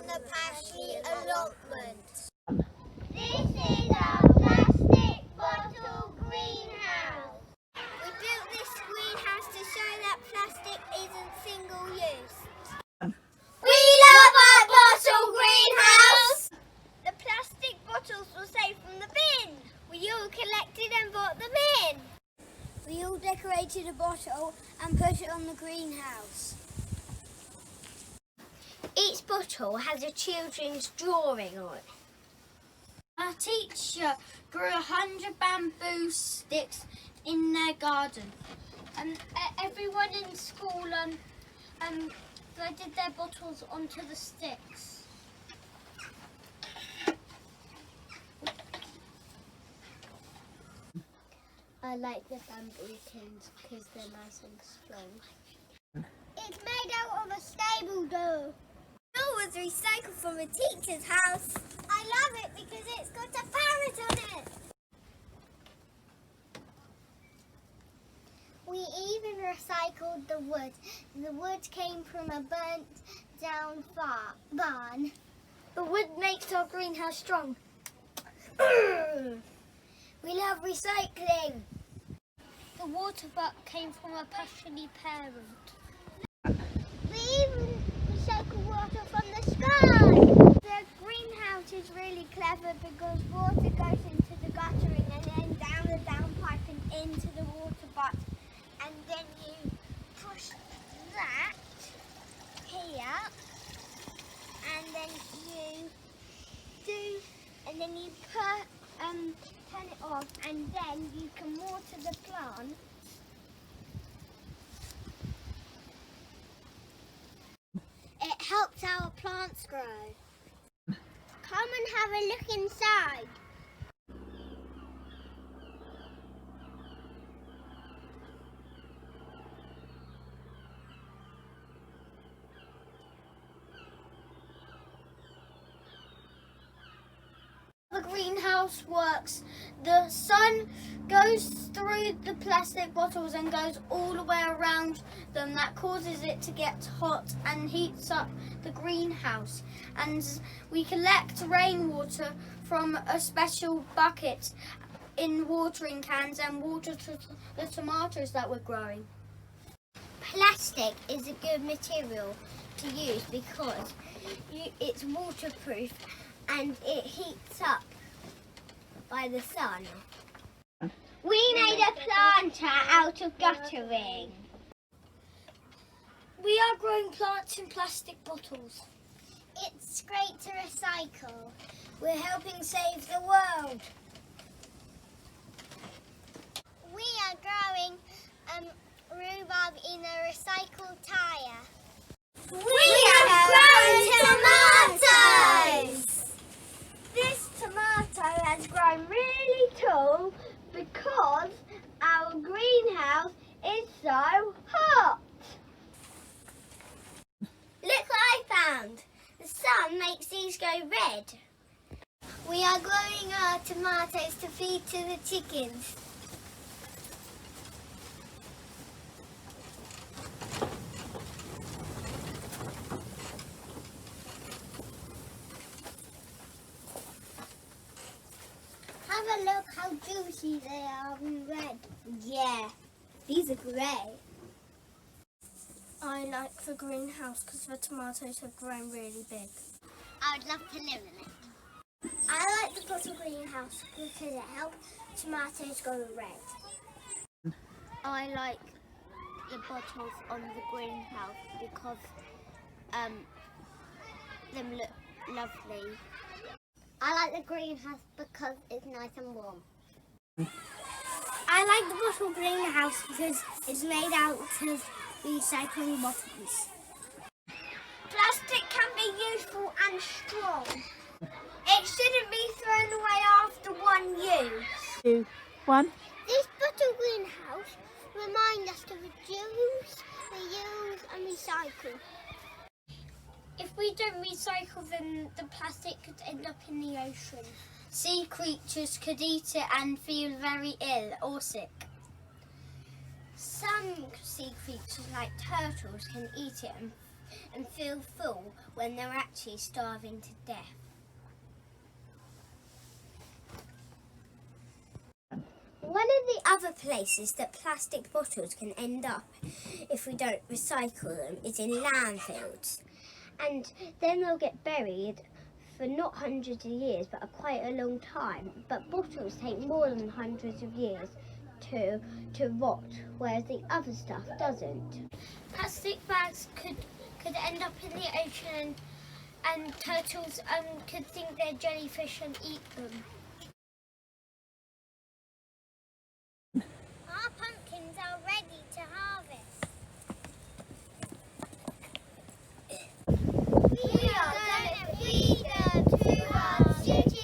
on the Pashley allotment. This is our plastic bottle greenhouse. We built this greenhouse to show that plastic isn't single use. We love our bottle greenhouse. The plastic bottles were saved from the bin. We all collected and brought them in. We all decorated a bottle and put it on the greenhouse. Each bottle has a children's drawing on it. Our teacher grew 100 bamboo sticks in their garden, and everyone in school threaded their bottles onto the sticks. I like the bamboo tins because they're nice and strong. It's made out of a stable door. It was recycled from a teacher's house. I love it because it's got a parrot on it. We even recycled the wood. The wood came from a burnt down barn. The wood makes our greenhouse strong. We love recycling. The water butt came from a Pashley parent. We even recycle water from the sky. The greenhouse is really clever because water goes into the guttering and then down the downpipe and into the water butt. And then you push that here, and then you turn it off, and then you can water the plant. It helps our plants grow. Come and have a look inside. The greenhouse works. The sun goes through the plastic bottles and goes all the way around them. That causes it to get hot and heats up the greenhouse. And we collect rainwater from a special bucket in watering cans and water the tomatoes that we're growing. Plastic is a good material to use because it's waterproof and it heats up by the sun. We made a planter out of guttering. We are growing plants in plastic bottles. It's great to recycle. We're helping save the world. We are growing rhubarb in a recycled tyre. We have grown tomatoes. This tomato has grown really tall because our greenhouse is so hot. Look what I found. The sun makes these go red. We are growing our tomatoes to feed to the chickens. Have a look how juicy they are and red. Yeah, these are great. I like the greenhouse because the tomatoes have grown really big. I would love to live in it. I like the bottle greenhouse because it helps tomatoes go red. I like the bottles on the greenhouse because them look lovely. I like the greenhouse because it's nice and warm. I like the bottle greenhouse because it's made out of recycling bottles. Plastic can be useful and strong. It shouldn't be thrown away after one use. 2, 1. This bottle greenhouse reminds us to reduce, reuse and recycle. If we don't recycle, then the plastic could end up in the ocean. Sea creatures could eat it and feel very ill or sick. Some sea creatures like turtles can eat it and and feel full when they're actually starving to death. One of the other places that plastic bottles can end up if we don't recycle them is in landfills. And then they'll get buried for not hundreds of years but quite a long time. But bottles take more than hundreds of years to rot, whereas the other stuff doesn't. Plastic bags could end up in the ocean and turtles could think they're jellyfish and eat them. Our pumpkins are ready to harvest. We are going to feed them to our chickens.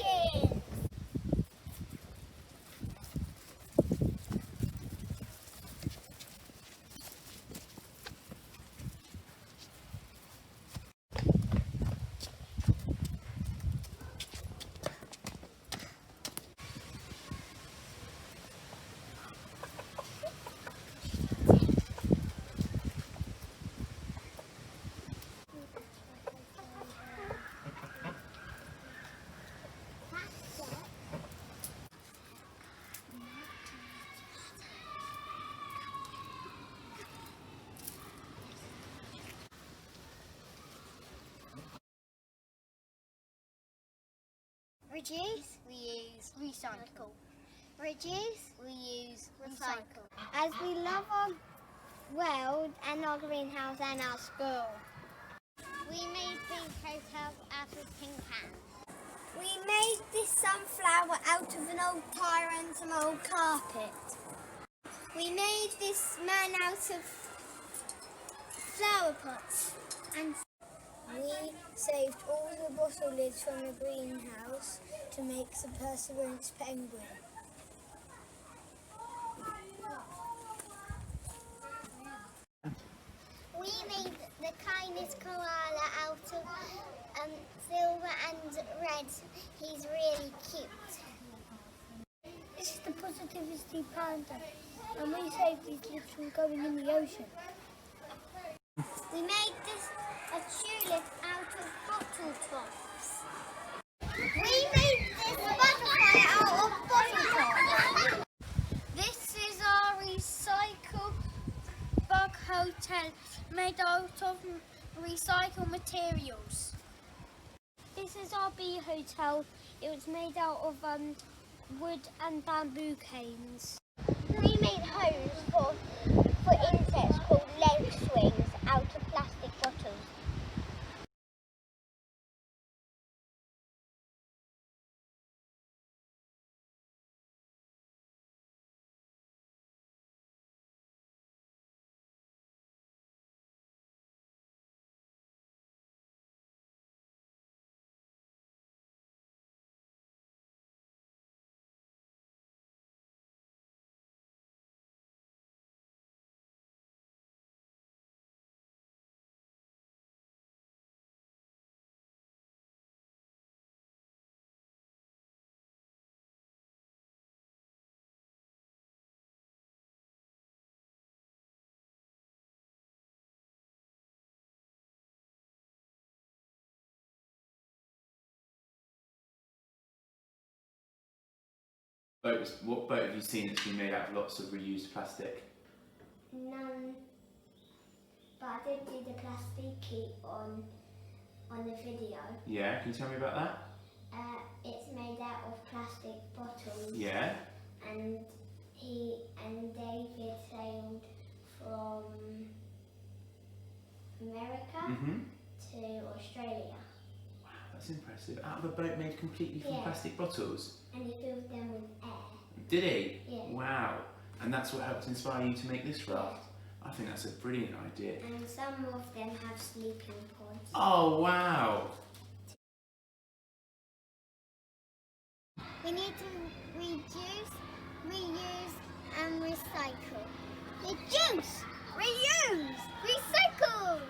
Reduce, reuse, recycle. Reduce, reuse, recycle. As we love our world and our greenhouse and our school. We made these hotels out of tin cans. We made this sunflower out of an old tire and some old carpet. We made this man out of flower pots. And we saved all the bottle lids from the greenhouse to make the Perseverance penguin. We made the kindest koala out of silver and red. He's really cute. This is the Positivity Panda, and we saved these lids from going in the ocean. We made a tulip out of bottle tops. We made this butterfly out of bottle tops. This is our recycle bug hotel made out of recycled materials. This is our bee hotel. It was made out of wood and bamboo canes. We made homes for insects called leg swings out of plastic bottles. What boat have you seen that's been made out of lots of reused plastic? None, but I did do the plastic on the video. Yeah, can you tell me about that? It's made out of plastic bottles. Yeah. And David sailed from America to Australia. Wow, that's impressive. Out of a boat made completely from plastic bottles? And he filled them with air. Did he? Yeah. Wow. And that's what helped inspire you to make this raft? I think that's a brilliant idea. And some of them have sleeping pods. Oh, wow. We need to reduce, reuse and recycle. Reduce, reuse, recycle.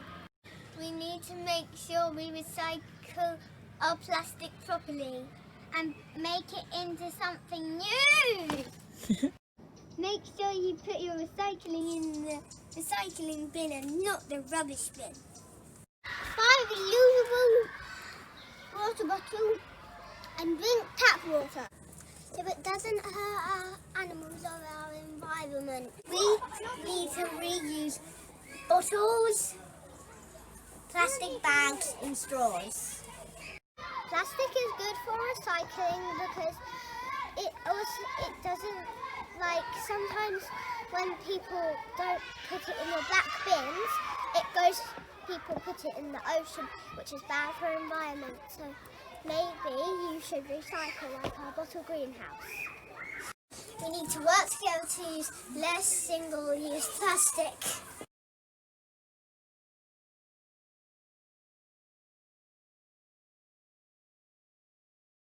We need to make sure we recycle our plastic properly and make it into something new. Make sure you put your recycling in the recycling bin and not the rubbish bin. water bottle and drink tap water. If it doesn't hurt our animals or our environment. We need to reuse bottles, plastic bags and straws. Plastic is good for recycling because it doesn't, like, sometimes when people don't put it in the black bins, people put it in the ocean, which is bad for the environment. So maybe you should recycle like our bottle greenhouse. We need to work together to use less single-use plastic.